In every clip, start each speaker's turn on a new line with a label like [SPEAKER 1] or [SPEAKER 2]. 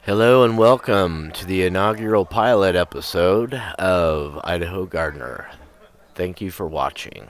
[SPEAKER 1] Hello and welcome to the inaugural pilot episode of Idaho Gardener. Thank you for watching.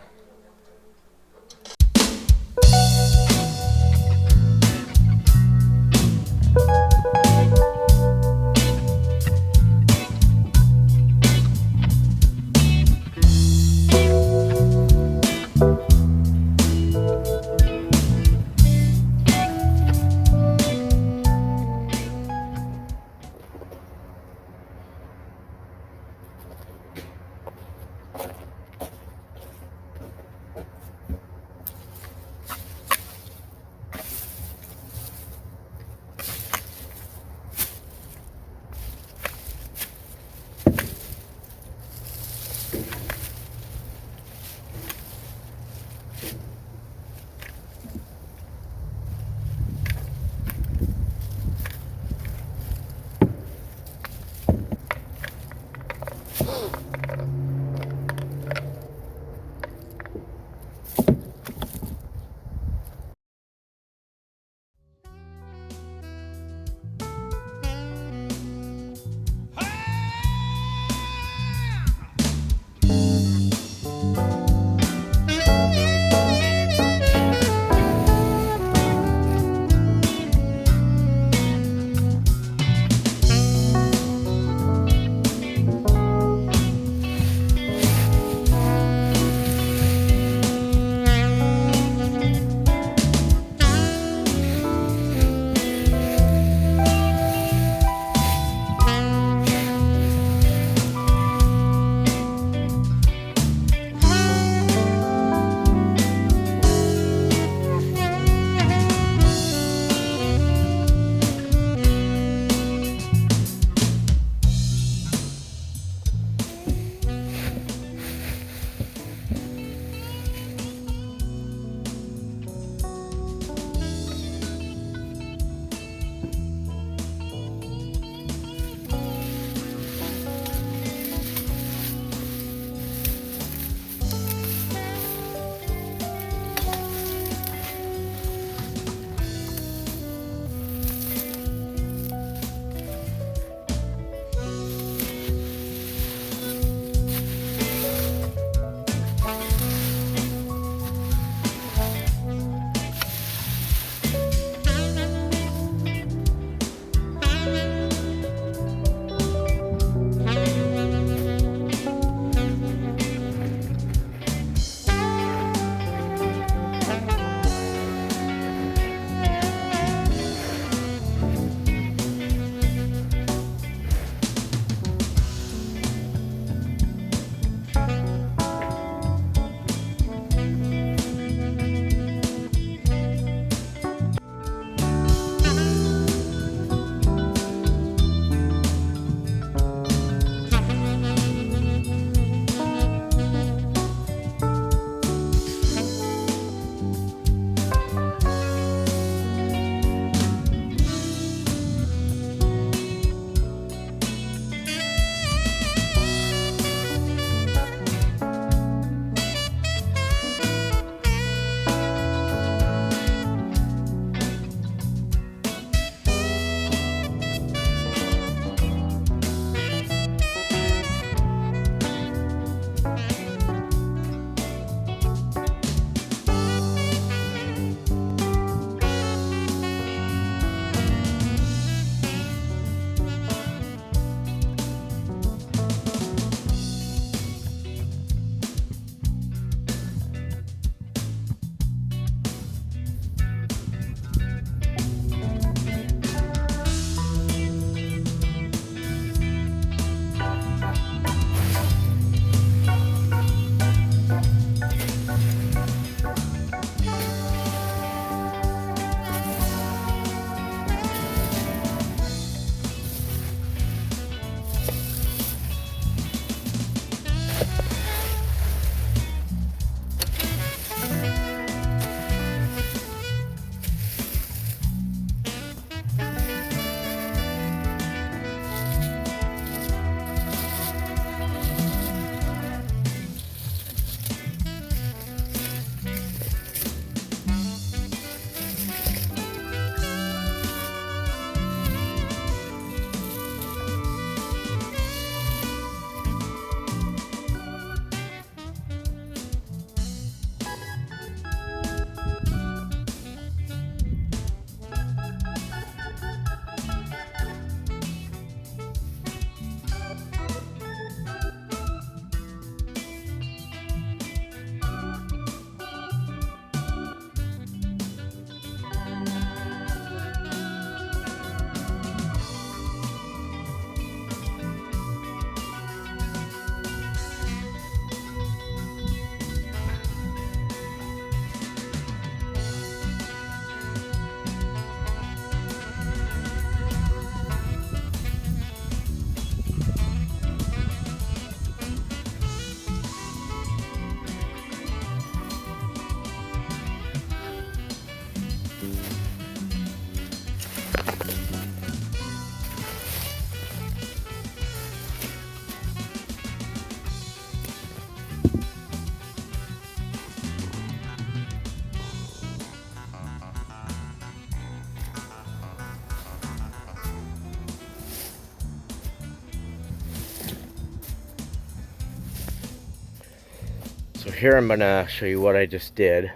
[SPEAKER 1] So here I'm gonna show you what I just did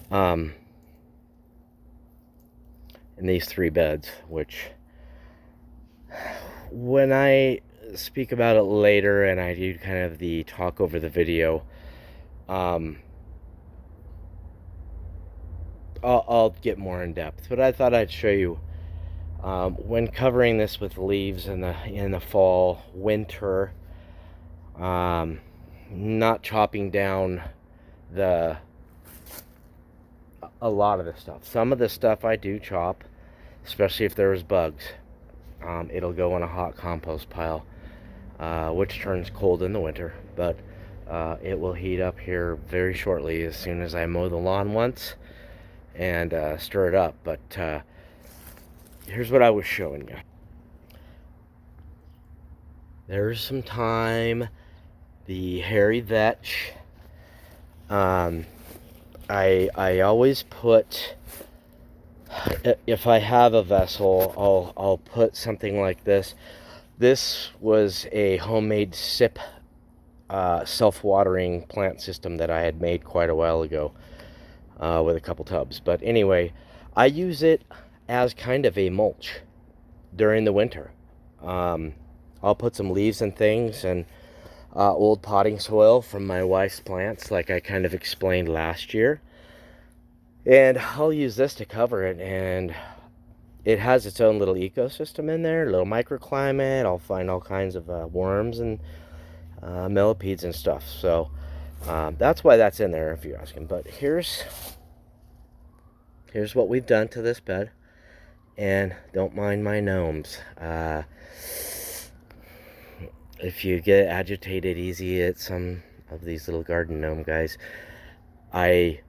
[SPEAKER 1] in these 3 beds, which when I speak about it later and I do kind of the talk over the video, I'll get more in depth, but I thought I'd show you when covering this with leaves in the fall, winter, not chopping down a lot of the stuff. Some of the stuff I do chop, especially if there was bugs. It'll go in a hot compost pile, which turns cold in the winter, but it will heat up here very shortly as soon as I mow the lawn once and stir it up. But here's what I was showing you. There's some thyme, the hairy vetch. I always put, if I have a vessel, I'll put something like this. This was a homemade sip self-watering plant system that I had made quite a while ago with a couple tubs. But anyway, I use it as kind of a mulch during the winter. I'll put some leaves and things and old potting soil from my wife's plants, like I kind of explained last year. And I'll use this to cover it, and it has its own little ecosystem in there, a little microclimate. I'll find all kinds of worms and millipedes and stuff. So that's why that's in there, if you're asking. But here's what we've done to this bed. And don't mind my gnomes. If you get agitated easy at some of these little garden gnome guys, I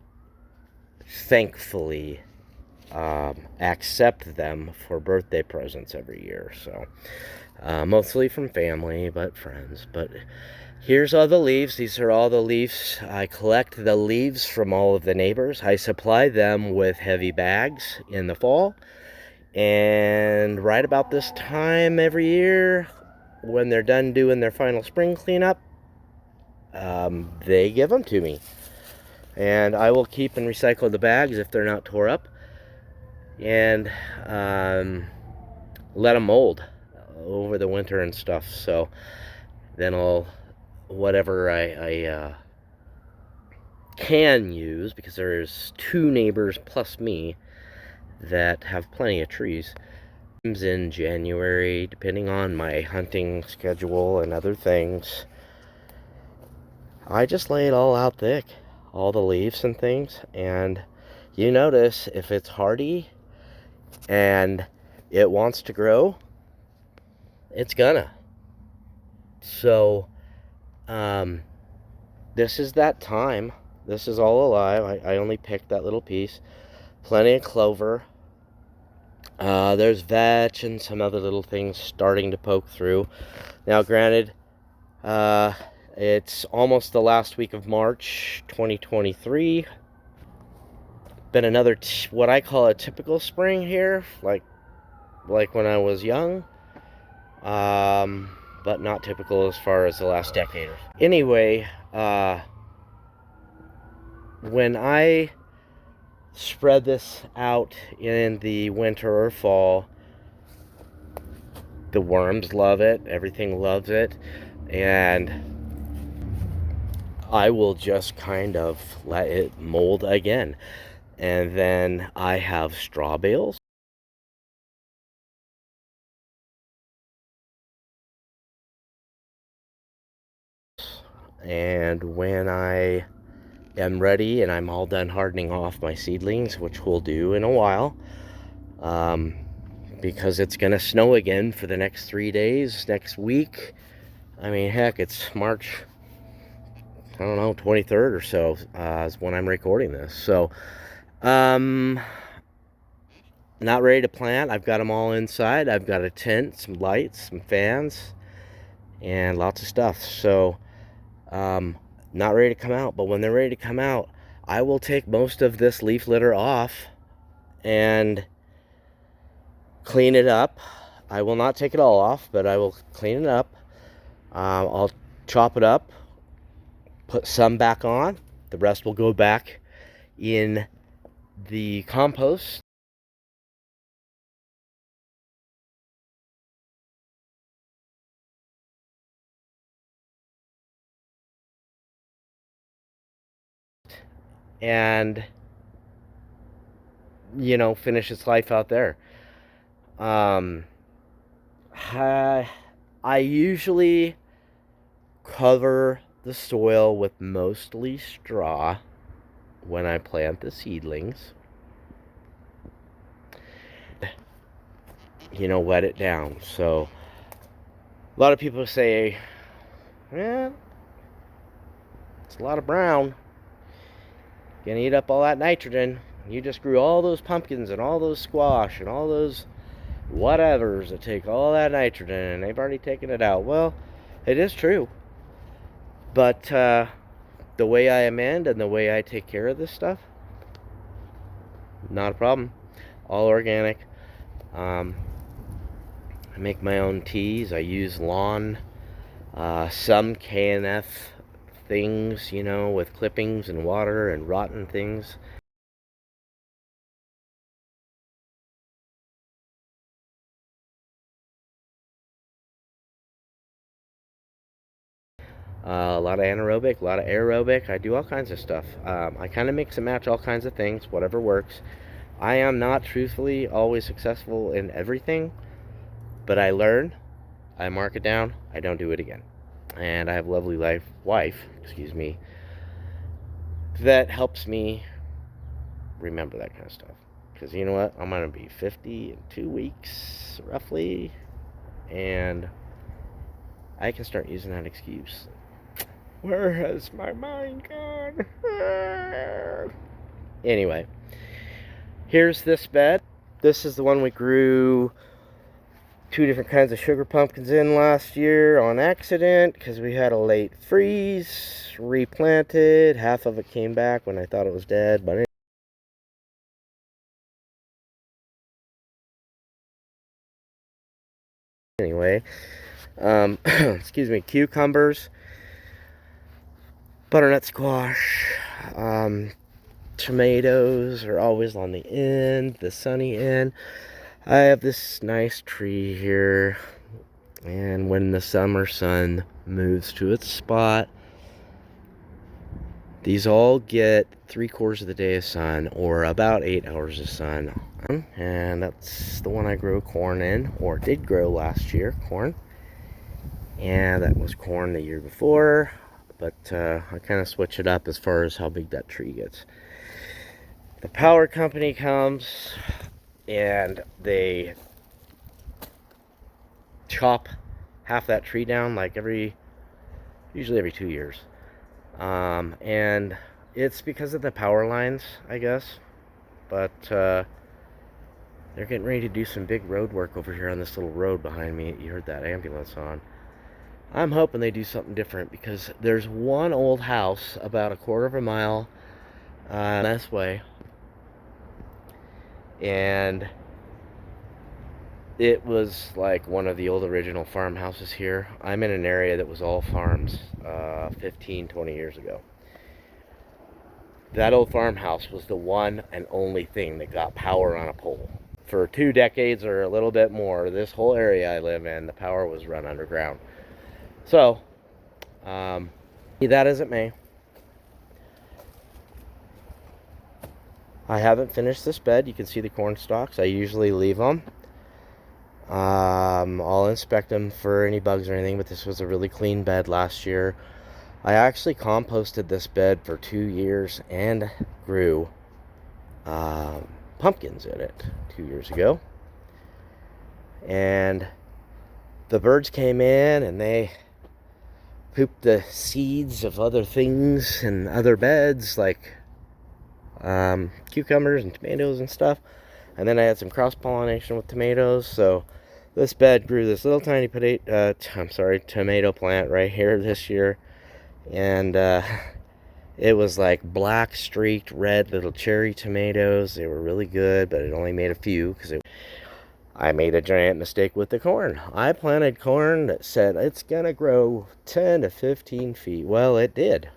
[SPEAKER 1] thankfully accept them for birthday presents every year. So mostly from family, but friends. But here's all the leaves. These are all the leaves. I collect the leaves from all of the neighbors. I supply them with heavy bags in the fall. And right about this time every year, when they're done doing their final spring cleanup, they give them to me. And I will keep and recycle the bags if they're not tore up, and let them mold over the winter and stuff. So then whatever I can use, because there's 2 neighbors plus me that have plenty of trees. In January, depending on my hunting schedule and other things, I just lay it all out thick, all the leaves and things. And you notice if it's hardy and it wants to grow, it's gonna. So this is that time. This is all alive. I only picked that little piece. Plenty of clover. There's vetch and some other little things starting to poke through. Now, granted, it's almost the last week of March 2023. Been another what I call a typical spring here, like when I was young, but not typical as far as the last decade. Anyway, when I spread this out in the winter or fall, the worms love it, everything loves it, and I will just kind of let it mold again. And then I have straw bales. And when I am ready and I'm all done hardening off my seedlings, which we'll do in a while, because it's gonna snow again for the next 3 days, next week. I mean, heck, it's March, I don't know, 23rd or so is when I'm recording this. So not ready to plant. I've got them all inside. I've got a tent, some lights, some fans, and lots of stuff. So not ready to come out, but when they're ready to come out, I will take most of this leaf litter off and clean it up. I will not take it all off, but I will clean it up. I'll chop it up, put some back on. The rest will go back in the compost. And, finish its life out there. I usually cover the soil with mostly straw when I plant the seedlings. Wet it down. So a lot of people say, "Yeah, it's a lot of brown. Gonna eat up all that nitrogen. You just grew all those pumpkins and all those squash and all those whatevers that take all that nitrogen, and they've already taken it out." Well, it is true. But the way I amend and the way I take care of this stuff, not a problem. All organic. I make my own teas. I use lawn, some K&F things, with clippings and water and rotten things. A lot of anaerobic, a lot of aerobic. I do all kinds of stuff. I kind of mix and match all kinds of things, whatever works. I am not, truthfully, always successful in everything, but I learn, I mark it down, I don't do it again. And I have a lovely wife, that helps me remember that kind of stuff. Because you know what? I'm going to be 50 in 2 weeks, roughly, and I can start using that excuse. Where has my mind gone? Anyway, here's this bed. This is the one we grew 2 different kinds of sugar pumpkins in last year on accident because we had a late freeze. Replanted. Half of it came back when I thought it was dead, but anyway, cucumbers, butternut squash, tomatoes are always on the end, the sunny end. I have this nice tree here, and when the summer sun moves to its spot, these all get 3/4 of the day of sun, or about 8 hours of sun. And that's the one I grow corn in, or did grow last year, corn. And that was corn the year before, but I kind of switch it up as far as how big that tree gets. The power company comes and they chop half that tree down, like usually every 2 years. And it's because of the power lines, I guess. But they're getting ready to do some big road work over here on this little road behind me. You heard that ambulance on. I'm hoping they do something different, because there's one old house about 1/4 of a mile this way, and it was like one of the old original farmhouses here. I'm in an area that was all farms 15, 20 years ago. That old farmhouse was the one and only thing that got power on a pole. For 2 decades or a little bit more, this whole area I live in, the power was run underground. So, be that as it may, I haven't finished this bed. You can see the corn stalks. I usually leave them. I'll inspect them for any bugs or anything, but this was a really clean bed last year. I actually composted this bed for 2 years and grew pumpkins in it 2 years ago. And the birds came in and they pooped the seeds of other things in other beds, like cucumbers and tomatoes and stuff. And then I had some cross-pollination with tomatoes, so this bed grew this little tiny tomato plant right here this year. And it was like black streaked red little cherry tomatoes. They were really good, but it only made a few because I made a giant mistake with the corn. I planted corn that said it's gonna grow 10 to 15 feet. Well, it did.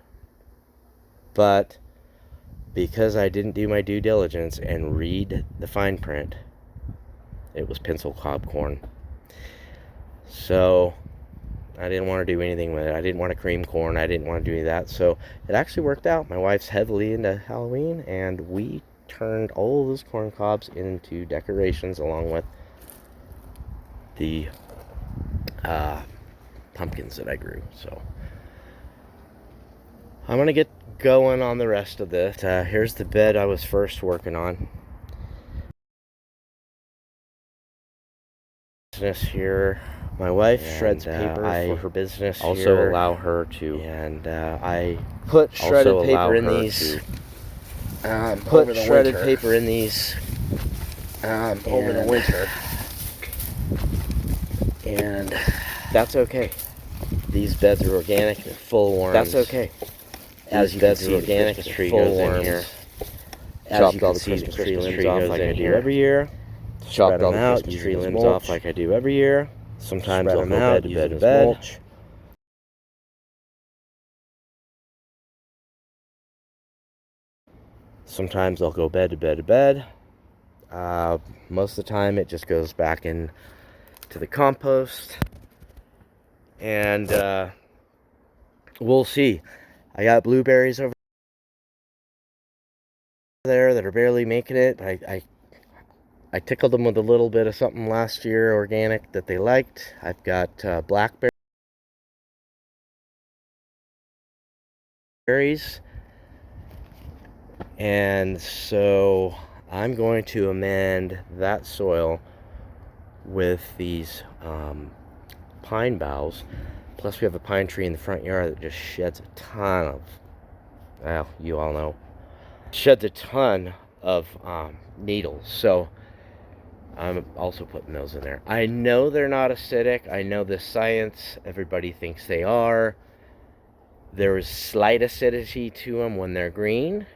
[SPEAKER 1] But because I didn't do my due diligence and read the fine print, it was pencil cob corn. So I didn't want to do anything with it. I didn't want to cream corn. I didn't want to do any of that. So it actually worked out. My wife's heavily into Halloween, and we turned all of those corn cobs into decorations along with the pumpkins that I grew. So I'm going to get going on the rest of this. Here's the bed I was first working on. Business here. My wife shreds paper for her business. Also here. Allow her to, and I put shredded paper in these. Put shredded paper in these over the winter, and that's okay. These beds are organic. They're full of worms. That's okay. As you can see, organic. The tree goes in here. Chopped all the Christmas tree limbs off like I do every year. Chopped all the Christmas tree limbs off like I do every year. Sometimes I'll go bed to bed as mulch. Sometimes I'll go bed to bed to bed. Most of the time it just goes back in to the compost. And we'll see. I got blueberries over there that are barely making it. I tickled them with a little bit of something last year, organic, that they liked. I've got blackberries. And so I'm going to amend that soil with these pine boughs. Plus we have a pine tree in the front yard that just sheds a ton of, well, you all know, sheds a ton of needles. So I'm also putting those in there. I know they're not acidic. I know this science, everybody thinks they are. There is slight acidity to them when they're green.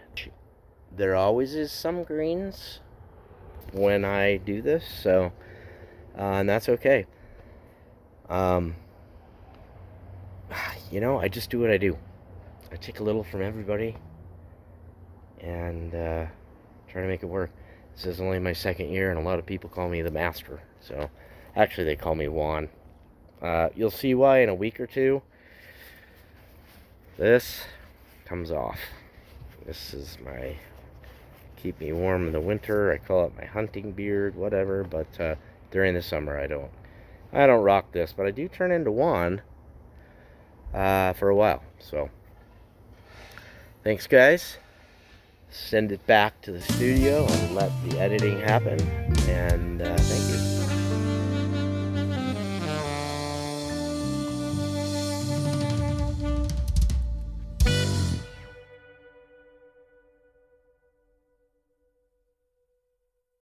[SPEAKER 1] There always is some greens when I do this, so and that's okay. You know, I just do what I do. I take a little from everybody and try to make it work. This is only my second year, and a lot of people call me the master. So actually they call me Juan. You'll see why in a week or two. This comes off. This is my keep me warm in the winter. I call it my hunting beard, whatever. But during the summer, I don't rock this. But I do turn into Juan for a while. So thanks, guys. Send it back to the studio and let the editing happen. And thank you.